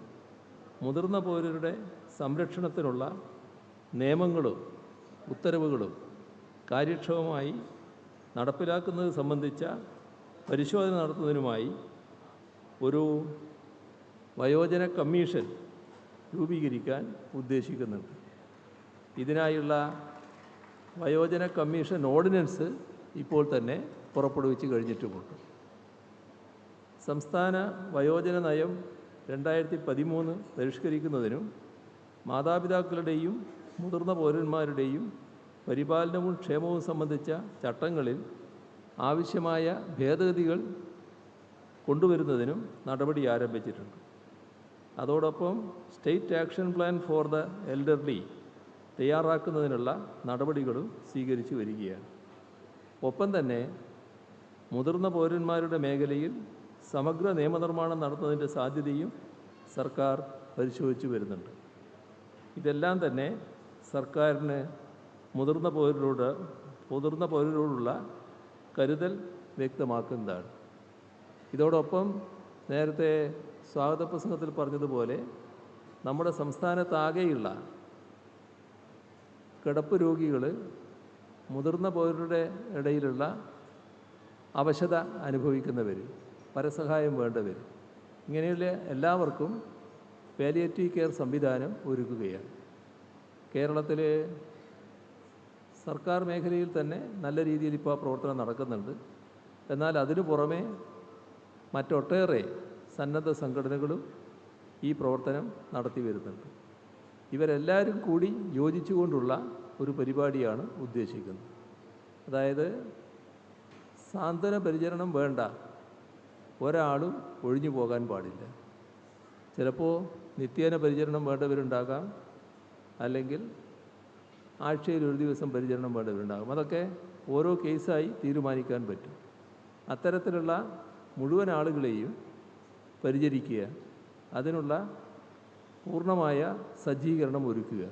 മുതിർന്ന പൗരരുടെ സംരക്ഷണത്തിനുള്ള നിയമങ്ങളും ഉത്തരവുകളും കാര്യക്ഷമമായി നടപ്പിലാക്കുന്നത് സംബന്ധിച്ച പരിശോധന നടത്തുന്നതിനുമായി ഒരു വയോജന കമ്മീഷൻ രൂപീകരിക്കാൻ ഉദ്ദേശിക്കുന്നുണ്ട്. ഇതിനായുള്ള വയോജന കമ്മീഷൻ ഓർഡിനൻസ് ഇപ്പോൾ തന്നെ പുറപ്പെടുവിച്ച് കഴിഞ്ഞിട്ടുമുണ്ട്. സംസ്ഥാന വയോജന നയം 2013 പരിഷ്കരിക്കുന്നതിനും മാതാപിതാക്കളുടെയും മുതിർന്ന പൗരന്മാരുടെയും പരിപാലനവും ക്ഷേമവും സംബന്ധിച്ച ചട്ടങ്ങളിൽ ആവശ്യമായ ഭേദഗതികൾ കൊണ്ടുവരുന്നതിനും നടപടി ആരംഭിച്ചിട്ടുണ്ട്. അതോടൊപ്പം state action plan for the elderly തയ്യാറാക്കുന്നതിനുള്ള നടപടികളും സ്വീകരിച്ചു വരികയാണ്. ഒപ്പം തന്നെ മുതിർന്ന പൗരന്മാരുടെ മേഖലയിൽ സമഗ്ര നിയമനിർമ്മാണം നടത്തുന്നതിൻ്റെ സാധ്യതയും സർക്കാർ പരിശോധിച്ചു വരുന്നുണ്ട്. ഇതെല്ലാം തന്നെ സർക്കാരിന് മുതിർന്ന പൗരരോടുള്ള കരുതൽ വ്യക്തമാക്കുന്നതാണ്. ഇതോടൊപ്പം നേരത്തെ സ്വാഗത പ്രസംഗത്തിൽ പറഞ്ഞതുപോലെ നമ്മുടെ സംസ്ഥാനത്താകെയുള്ള കിടപ്പ് രോഗികൾ, മുതിർന്ന പൗരരുടെ ഇടയിലുള്ള അവശത അനുഭവിക്കുന്നവർ, പരസഹായം വേണ്ടവർ, ഇങ്ങനെയുള്ള എല്ലാവർക്കും പാലിയേറ്റീവ് കെയർ സംവിധാനം ഒരുക്കുകയാണ്. കേരളത്തിൽ സർക്കാർ മേഖലയിൽ തന്നെ നല്ല രീതിയിൽ ഇപ്പോൾ പ്രവർത്തനം നടക്കുന്നുണ്ട്. എന്നാൽ അതിനു പുറമെ മറ്റൊട്ടേറെ സന്നദ്ധ സംഘടനകളും ഈ പ്രവർത്തനം നടത്തി വരുന്നുണ്ട്. ഇവരെല്ലാവരും കൂടി യോജിച്ചുകൊണ്ടുള്ള ഒരു പരിപാടിയാണ് ഉദ്ദേശിക്കുന്നത്. അതായത് സാന്ത്വന പരിചരണം വേണ്ട ഒരാളും ഒഴിഞ്ഞു പോകാൻ പാടില്ല. ചിലപ്പോൾ നിത്യേന പരിചരണം വേണ്ടവരുണ്ടാകാം, അല്ലെങ്കിൽ ആഴ്ചയിൽ ഒരു ദിവസം പരിചരണം വേണ്ടവരുണ്ടാകും. അതൊക്കെ ഓരോ കേസായി തീരുമാനിക്കാൻ പറ്റും. അത്തരത്തിലുള്ള മുഴുവൻ ആളുകളെയും പരിചരിക്കുക, അതിനുള്ള പൂർണ്ണമായ സജ്ജീകരണം ഒരുക്കുക,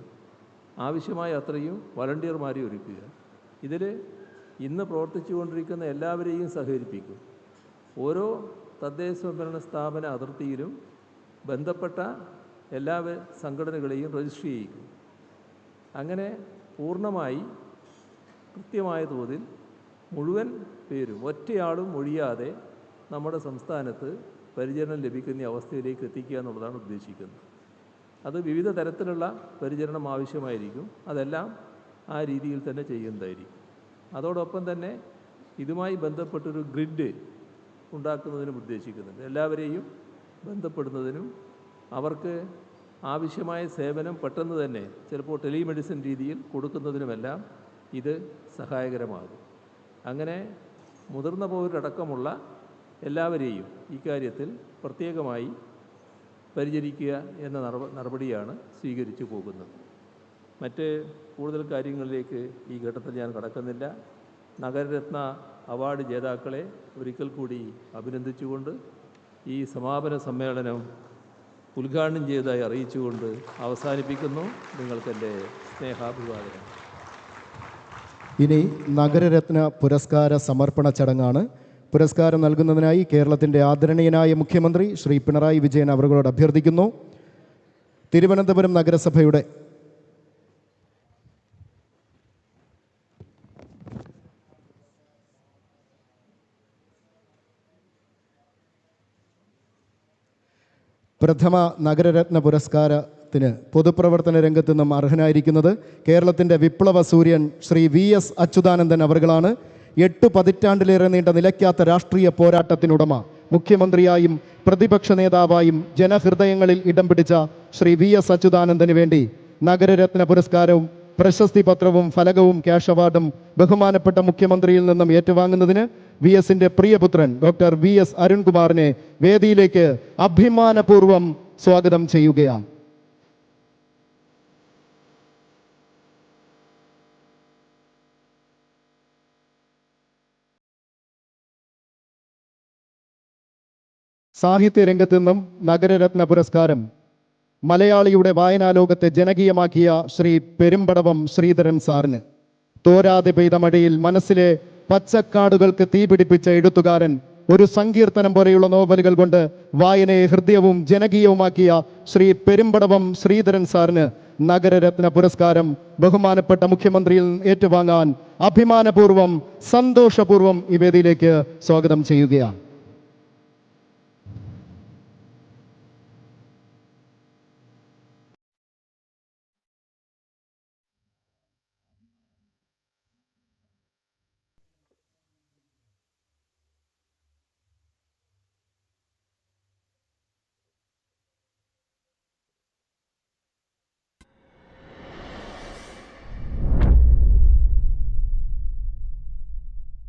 ആവശ്യമായ അത്രയും വളണ്ടിയർമാരെ ഒരുക്കുക. ഇതിൽ ഇന്ന് പ്രവർത്തിച്ചുകൊണ്ടിരിക്കുന്ന എല്ലാവരെയും സഹകരിപ്പിക്കും. ഓരോ തദ്ദേശ സ്വയംഭരണ സ്ഥാപന അതിർത്തിയിലും ബന്ധപ്പെട്ട എല്ലാ സംഘടനകളെയും രജിസ്റ്റർ ചെയ്യിക്കും. അങ്ങനെ പൂർണ്ണമായി കൃത്യമായ തോതിൽ മുഴുവൻ പേരും ഒറ്റയാളും ഒഴിയാതെ നമ്മുടെ സംസ്ഥാനത്ത് പരിചരണം ലഭിക്കുന്ന അവസ്ഥയിലേക്ക് എത്തിക്കുക എന്നുള്ളതാണ് ഉദ്ദേശിക്കുന്നത്. അത് വിവിധ തരത്തിലുള്ള പരിചരണം ആവശ്യമായിരിക്കും. അതെല്ലാം ആ രീതിയിൽ തന്നെ ചെയ്യുന്നതായിരിക്കും. അതോടൊപ്പം തന്നെ ഇതുമായി ബന്ധപ്പെട്ടൊരു ഗ്രിഡ് ഉണ്ടാക്കുന്നതിനും ഉദ്ദേശിക്കുന്നുണ്ട്. എല്ലാവരെയും ബന്ധപ്പെടുന്നതിനും അവർക്ക് ആവശ്യമായ സേവനം പെട്ടെന്ന് തന്നെ ചിലപ്പോൾ ടെലിമെഡിസിൻ രീതിയിൽ കൊടുക്കുന്നതിനുമെല്ലാം ഇത് സഹായകരമാകും. അങ്ങനെ മുതിർന്ന പൗരരടക്കമുള്ള എല്ലാവരെയും ഇക്കാര്യത്തിൽ പ്രത്യേകമായി പരിചരിക്കുക എന്ന നടപടിയാണ് സ്വീകരിച്ചു പോകുന്നത്. മറ്റ് കൂടുതൽ കാര്യങ്ങളിലേക്ക് ഈ ഘട്ടത്തിൽ ഞാൻ കടക്കുന്നില്ല. നഗരരത്ന അവാർഡ് ജേതാക്കളെ ഒരിക്കൽ കൂടി അഭിനന്ദിച്ചുകൊണ്ട് ഈ സമാപന സമ്മേളനം ഉദ്ഘാടനം ചെയ്തതായി അറിയിച്ചുകൊണ്ട് അവസാനിപ്പിക്കുന്നു. നിങ്ങൾക്കെൻ്റെ സ്നേഹാഭിവാദനം. ഇനി നഗരരത്ന പുരസ്കാര സമർപ്പണ ചടങ്ങാണ്. പുരസ്കാരം നൽകുന്നതിനായി കേരളത്തിൻ്റെ ആദരണീയനായ മുഖ്യമന്ത്രി ശ്രീ പിണറായി വിജയൻ അവരോട് അഭ്യർത്ഥിക്കുന്നു. തിരുവനന്തപുരം നഗരസഭയുടെ പ്രഥമ നഗരരത്ന പുരസ്കാരത്തിന് പൊതുപ്രവർത്തന രംഗത്തു നിന്നും അർഹനായിരിക്കുന്നത് കേരളത്തിൻ്റെ വിപ്ലവ സൂര്യൻ ശ്രീ VS അച്യുതാനന്ദൻ അവർകളാണ്. 8 പതിറ്റാണ്ടിലേറെ നീണ്ട നിലയ്ക്കാത്ത രാഷ്ട്രീയ പോരാട്ടത്തിനുടമ, മുഖ്യമന്ത്രിയായും പ്രതിപക്ഷ നേതാവായും ജനഹൃദയങ്ങളിൽ ഇടം പിടിച്ച ശ്രീ VS അച്യുതാനന്ദന് വേണ്ടി നഗരരത്ന പുരസ്കാരവും പ്രശസ്തി പത്രവും ഫലകവും ക്യാഷ് അവാർഡും ബഹുമാനപ്പെട്ട മുഖ്യമന്ത്രിയിൽ നിന്നും ഏറ്റുവാങ്ങുന്നതിന് VSന്റെ പ്രിയപുത്രൻ ഡോക്ടർ VS അരുൺകുമാറിനെ വേദിയിലേക്ക് അഭിമാനപൂർവ്വം സ്വാഗതം ചെയ്യുകയാണ്. സാഹിത്യ രംഗത്ത് നിന്നും നഗരരത്ന പുരസ്കാരം മലയാളിയുടെ വായനാലോകത്തെ ജനകീയമാക്കിയ ശ്രീ പെരുമ്പടവം ശ്രീധരൻ സാറിന്, തോരാതെ പെയ്ത മഴയിൽ മനസ്സിലെ പച്ചക്കാടുകൾക്ക് തീപിടിപ്പിച്ച എഴുത്തുകാരൻ, ഒരു സങ്കീർത്തനം പോലെയുള്ള നോവലുകൾ കൊണ്ട് വായനയെ ഹൃദയവും ജനകീയവുമാക്കിയ ശ്രീ പെരുമ്പടവം ശ്രീധരൻ സാറിന് നഗരരത്ന പുരസ്കാരം ബഹുമാനപ്പെട്ട മുഖ്യമന്ത്രിയിൽ ഏറ്റുവാങ്ങാൻ അഭിമാനപൂർവ്വം സന്തോഷപൂർവ്വം ഈ വേദിയിലേക്ക് സ്വാഗതം ചെയ്യുകയാണ്.